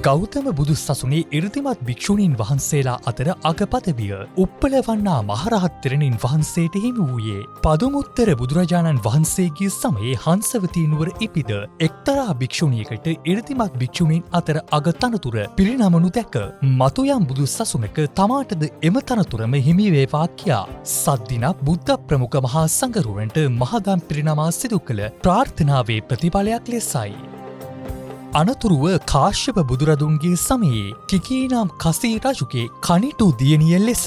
ගෞතම බුදු සසුනේ ඉර්ධිමත් භික්ෂුණීන් වහන්සේලා අතර අගපදවිය උප්පලවන්නා මහරහත් තෙරණින් වහන්සේට හිමි වූයේ පදුමුත්තර බුදුරජාණන් වහන්සේගේ සමයේ හංසවතී නුවර ඉපිද එක්තරා භික්ෂුණියකට ඉර්ධිමත් භික්ෂුණීන් අතර අගතනතුර පිරිනමනු දැක මතුයම් බුදු සසුනක තමාටද එම තනතුරම හිමි වේවා කියා සද්දිනක් බුද්ධ ප්‍රමුඛ මහා සංඝරුවන්ට මහදම් පිරිනමා සිදු කළ ප්‍රාර්ථනාවේ ප්‍රතිඵලයක් ලෙසයි. අනතුරුව කාශ්‍යප බුදුරදුන්ගේ සමයේ කිකීනම් කසී රජුගේ කනිටු දියණිය ලෙස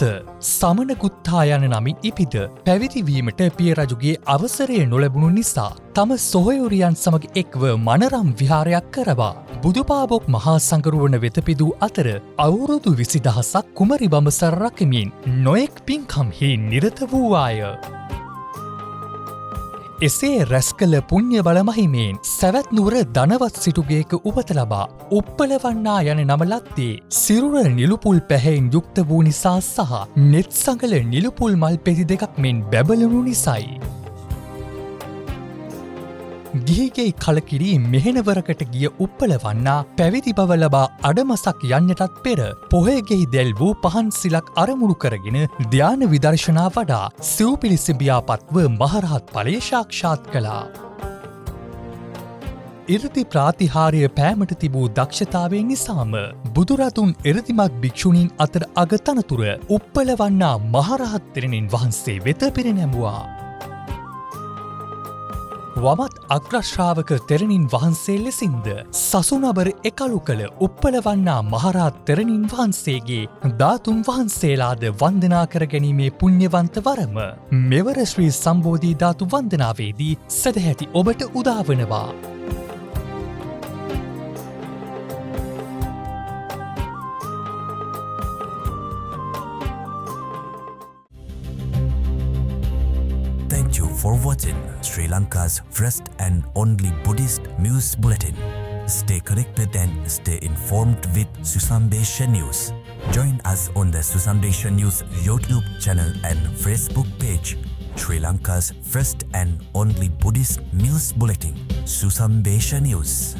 සමනගුත්තා යන නමින් ඉපිද පැවිදිවීමට පිය රජුගේ අවසරය නොලැබුණු නිසා තම සොහොයුරියන් සමග එක්ව මනරම් විහාරයක් කරවා බුදුපාබොක් මහා සංඝරුවන වෙත පිදූ අතර අවුරුදු 20000ක් කුමරි බඹසර රකිමින් නොයෙක් පින්කම්හි නිරත වූවාය. එසේ රැස් කළ පුණ්‍ය බල මහිමයෙන් සැවැත් නුවර ධනවත් සිටුගේක උපත ලබා උප්පලවන්නා යන නම ලද්දේ සිරුර නිලුපුල් පැහැයෙන් යුක්ත වූ නිසා සහ නෙත් සඟල නිලුපුල් මල් පෙති දෙකක් මෙන් බැබළුණු නිසයි. ගිහිගෙයි කලකිරී මෙහෙණවරකට ගිය උප්පලවන්නා පැවිදි බව ලබා අඩමසක් යන්නටත් පෙර පොහේගෙයි දැල් වූ පහන් සිලක් අරමුණු කරගෙන ධ්‍යාන විදර්ශනා වඩා සිව්පිලිසිඹියාපත්ව මහරහත් ඵලය සාක්ෂාත් කළා. ඉර්ධි ප්‍රාතිහාර්ය පෑමට තිබූ දක්ෂතාවය නිසාම බුදුරදුන් ඉර්ධිමත් භික්ෂුණීන් අතර අගතනතුර උප්පලවන්නා මහරහත් තෙරණින් වහන්සේ වෙත පිරිනැමුවා. වමත් අග්‍රශ්‍රාවක තෙරණින් වහන්සේ ලෙසින්ද සසුනබර එකලු කළ උප්පලවන්නා මහරහත් තෙරණින් වහන්සේගේ ධාතුන් වහන්සේලාද වන්දනා කර ගැනීමේ පුණ්‍යවන්ත වරම මෙවර ශ්‍රී සම්බෝධි ධාතු වන්දනාවේදී සදැහැති ඔබට උදාවනවා. Thank you for watching Sri Lanka's first and only Buddhist news bulletin. Stay connected and stay informed with Susambesha News. Join us on the Susambesha News YouTube channel and Facebook page. Sri Lanka's first and only Buddhist news bulletin, Susambesha News.